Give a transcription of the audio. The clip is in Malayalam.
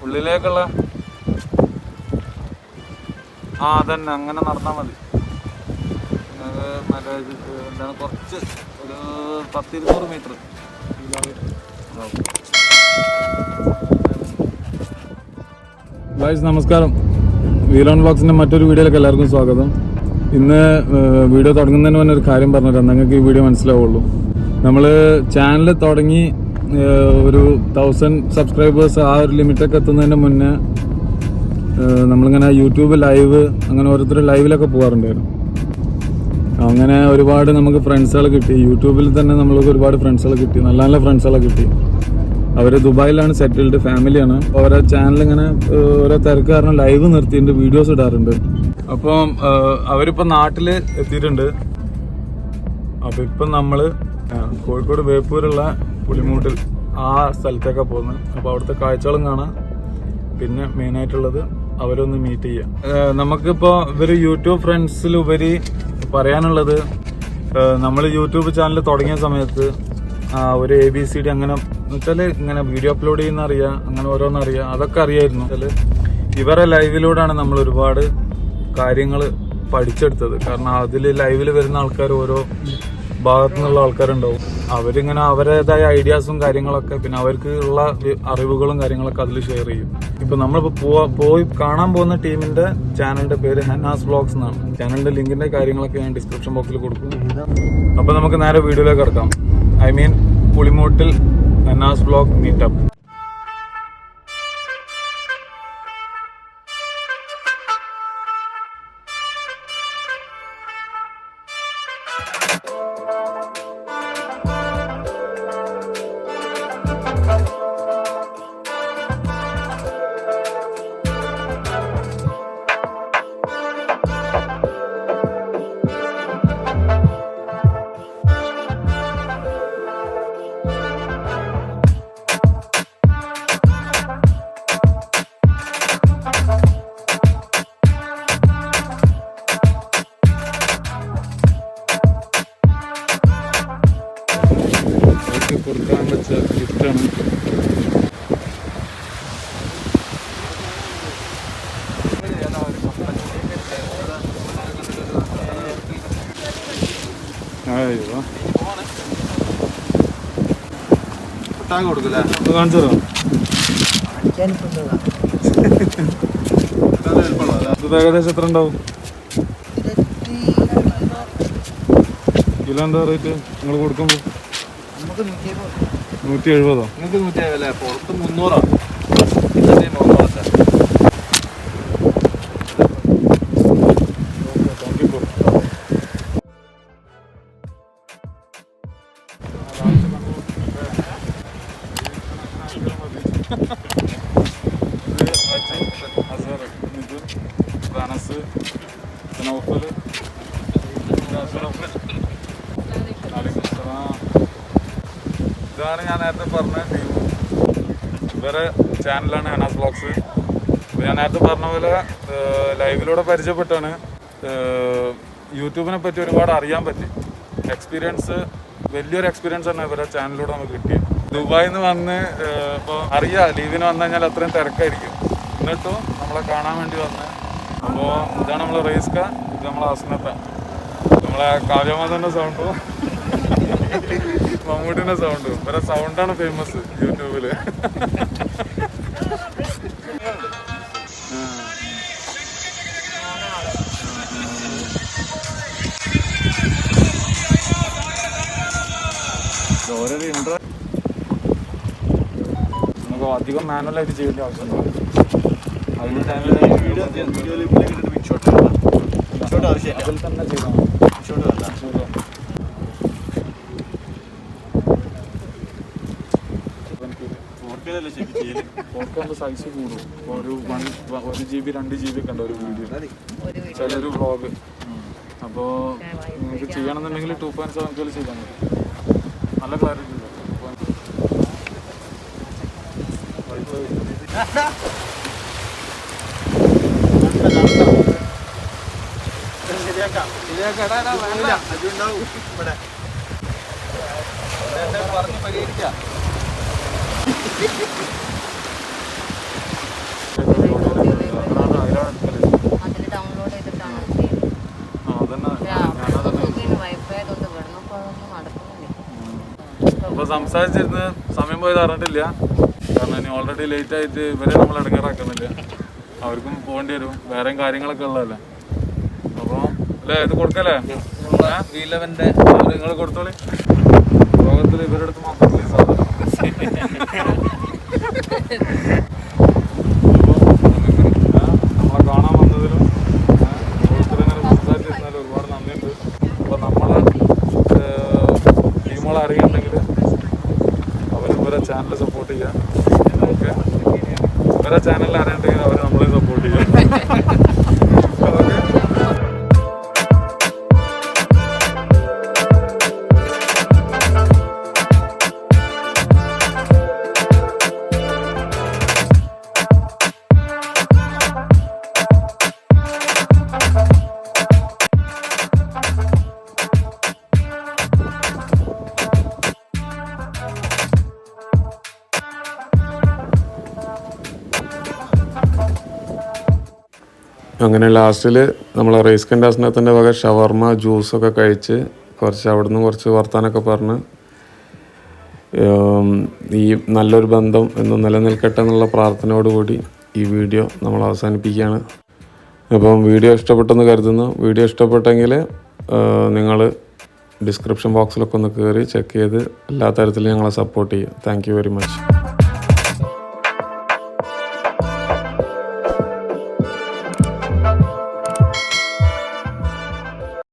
ഉള്ളിലേക്കുള്ള അതന്നെ അങ്ങനെ നടന്നാൽ മതി. മറ്റേ എന്താണ് കുറച്ച് ഒരു 10-20 മീറ്റർ. ഗൈസ് നമസ്കാരം, വീലോൺ വ്ളോഗ്സിൻ്റെ മറ്റൊരു വീഡിയോയിലേക്ക് എല്ലാവർക്കും സ്വാഗതം. ഇന്ന് വീഡിയോ തുടങ്ങുന്നതിന് മുന്നേ ഒരു കാര്യം പറഞ്ഞുതരാം, നിങ്ങൾക്ക് ഈ വീഡിയോ മനസ്സിലാവുള്ളൂ. നമ്മൾ ചാനൽ തുടങ്ങി ഒരു 1000 സബ്സ്ക്രൈബേഴ്സ് ആ ഒരു ലിമിറ്റൊക്കെ എത്തുന്നതിന് മുന്നേ നമ്മളിങ്ങനെ യൂട്യൂബ് ലൈവ് അങ്ങനെ ഓരോരുത്തർ ലൈവിലൊക്കെ പോകാറുണ്ടായിരുന്നു. അങ്ങനെ ഒരുപാട് നമുക്ക് ഫ്രണ്ട്സുകൾ കിട്ടി. യൂട്യൂബിൽ തന്നെ നമ്മൾക്ക് ഒരുപാട് ഫ്രണ്ട്സുകൾ കിട്ടി, നല്ല നല്ല ഫ്രണ്ട്സുകളെ കിട്ടി. അവർ ദുബായിലാണ് സെറ്റിൽഡ്, ഫാമിലിയാണ്. അവരെ ചാനലിങ്ങനെ ഓരോ തിരക്ക് കാരണം ലൈവ് നിർത്തിയിട്ട് വീഡിയോസ് ഇടാറുണ്ട്. അപ്പം അവരിപ്പോൾ നാട്ടിൽ എത്തിയിട്ടുണ്ട്. അപ്പോൾ ഇപ്പം നമ്മൾ കോഴിക്കോട് ബേപ്പൂരുള്ള പുളിമൂട്ടിൽ ആ സ്ഥലത്തേക്കാണ് പോകുന്നത്. അപ്പോൾ അവിടുത്തെ കാഴ്ചകളും കാണാം, പിന്നെ മെയിനായിട്ടുള്ളത് അവരൊന്ന് മീറ്റ് ചെയ്യാം. നമുക്കിപ്പോൾ ഇവർ യൂട്യൂബ് ഫ്രണ്ട്സിലുപരി പറയാനുള്ളത്, നമ്മൾ യൂട്യൂബ് ചാനൽ തുടങ്ങിയ സമയത്ത് ഒരു ABCD അങ്ങനെ വെച്ചാൽ ഇങ്ങനെ വീഡിയോ അപ്ലോഡ് ചെയ്യുന്ന അറിയാം, അങ്ങനെ ഓരോന്നറിയാം, അതൊക്കെ അറിയായിരുന്നു. വെച്ചാൽ ഇവരെ ലൈവിലൂടെയാണ് നമ്മൾ ഒരുപാട് കാര്യങ്ങൾ പഠിച്ചെടുത്തത്. കാരണം അതിൽ ലൈവിൽ വരുന്ന ആൾക്കാർ ഓരോ ഭാഗത്തു നിന്നുള്ള ആൾക്കാരുണ്ടാവും. അവരിങ്ങനെ അവരുടേതായ ഐഡിയാസും കാര്യങ്ങളൊക്കെ, പിന്നെ അവർക്ക് ഉള്ള അറിവുകളും കാര്യങ്ങളൊക്കെ അതിൽ ഷെയർ ചെയ്യും. ഇപ്പൊ നമ്മളിപ്പോൾ പോയി കാണാൻ പോകുന്ന ടീമിന്റെ ചാനലിന്റെ പേര് ഹനാസ് വ്ളോഗ്സ് എന്നാണ്. ചാനലിന്റെ ലിങ്കിന്റെ കാര്യങ്ങളൊക്കെ ഞാൻ ഡിസ്ക്രിപ്ഷൻ ബോക്സിൽ കൊടുക്കും. അപ്പൊ നമുക്ക് നേരെ വീഡിയോയിലേക്ക് കിടക്കാം. പുളിമൂട്ടിൽ ഹനാസ് വ്ളോഗ് മീറ്റപ്പ്. കൊടുക്കാൻ വെച്ച ഗിഫ്റ്റാണ്. കാണിച്ചു തരാം. ഇത് ഏകദേശം എത്ര ഉണ്ടാവും? കിലോ എന്താ റേറ്റ് നിങ്ങൾ കൊടുക്കുമ്പോൾ? 170. നിങ്ങൾക്ക് 170 പുറത്ത് 300. ഇന്നത്തെ 300. ഇതാണ് ഞാൻ നേരത്തെ പറഞ്ഞ ടീം. ഇവരെ ചാനലാണ് ഹനാസ് വ്ളോഗ്സ്. ഞാൻ നേരത്തെ പറഞ്ഞ പോലെ ലൈവിലൂടെ പരിചയപ്പെട്ടാണ്. യൂട്യൂബിനെ പറ്റി ഒരുപാട് അറിയാൻ പറ്റി. വലിയൊരു എക്സ്പീരിയൻസ് ആണ് ഇവരെ ചാനലിലൂടെ നമുക്ക് കിട്ടിയത്. ദുബായിൽ നിന്ന് വന്ന് ഇപ്പോൾ അറിയാം, ലീവിന് വന്നു കഴിഞ്ഞാൽ അത്രയും തിരക്കായിരിക്കും. എന്നിട്ടും നമ്മളെ കാണാൻ വേണ്ടി വന്ന്. അപ്പോൾ ഇതാണ് നമ്മളെ റേസ്ക, ഇത് നമ്മളെ അസ്നത്ത, നമ്മളെ കാവ്യമാധവൻ്റെ സൗണ്ടും മമ്മൂട്ടിന്റെ സൗണ്ടും. ഇവരെ സൗണ്ടാണ് ഫേമസ് യൂട്യൂബില്. നമുക്ക് അധികം മാനുവലായിട്ട് ചെയ്യേണ്ട ആവശ്യമുണ്ടോ? അതിൽ തന്നെ ചെയ്താൽ സൈസ് കൂടും. ഒരു 1 GB 2 GB ഒക്കെ ഉണ്ട് ഒരു വീഡിയോ, ചിലൊരു വ്ളോഗ്. അപ്പോൾ നിങ്ങൾക്ക് ചെയ്യണമെന്നുണ്ടെങ്കിൽ 2.7 ചെയ്താൽ മതി. നല്ല ക്ലാരിറ്റി ഉണ്ട്. പറഞ്ഞ് പരിഹരിക്കാം. സംസാരിച്ചിരുന്ന് സമയം പോയത് അറിഞ്ഞിട്ടില്ല. കാരണം ഇനി ഓൾറെഡി ലേറ്റ് ആയിട്ട് ഇവരെ നമ്മൾ ഇടങ്ങേറാക്കുന്നില്ല. അവർക്കും പോകേണ്ടി വരും, വേറെയും കാര്യങ്ങളൊക്കെ ഉള്ളതല്ലേ. അപ്പോൾ അല്ലേ ഇത് കൊടുക്കല്ലേ, നിങ്ങൾ കൊടുത്തോളി. ലോകത്തിൽ ഇവരുടെ അടുത്ത് മാത്രമല്ലേ സാധനം. നമ്മളെ കാണാൻ വന്നതിലും ഓരോരുത്തരിങ്ങനെ സംസാരിച്ചിരുന്നാലും ഒരുപാട് നന്ദിയുണ്ട്. അപ്പോൾ നമ്മളെ ടീമുകൾ അറിയുന്നുണ്ടെങ്കിൽ അവർ ഇവരെ ചാനൽ സപ്പോർട്ട് ചെയ്യുക. ഓക്കെ, ഇവരെ ചാനലിൽ അറിയണ്ടെങ്കിൽ അവർ നമ്മളെ സപ്പോർട്ട് ചെയ്യുക. ഓക്കെ. അങ്ങനെ ലാസ്റ്റിൽ നമ്മൾ റൈസ് കൻഡാസിനകത്തിൻ്റെ വക ഷവർമ ജ്യൂസൊക്കെ കഴിച്ച് അവിടുന്ന് കുറച്ച് വർത്താനൊക്കെ പറഞ്ഞ് ഈ നല്ലൊരു ബന്ധം എന്ന് നിലനിൽക്കട്ടെ എന്നുള്ള പ്രാർത്ഥനയോടുകൂടി ഈ വീഡിയോ നമ്മൾ അവസാനിപ്പിക്കുകയാണ്. അപ്പം വീഡിയോ ഇഷ്ടപ്പെട്ടെന്ന് കരുതുന്നു. വീഡിയോ ഇഷ്ടപ്പെട്ടെങ്കിൽ നിങ്ങൾ ഡിസ്ക്രിപ്ഷൻ ബോക്സിലൊക്കെ ഒന്ന് കയറി ചെക്ക് ചെയ്ത് എല്ലാ തരത്തിലും ഞങ്ങളെ സപ്പോർട്ട് ചെയ്യുക. Thank you very much.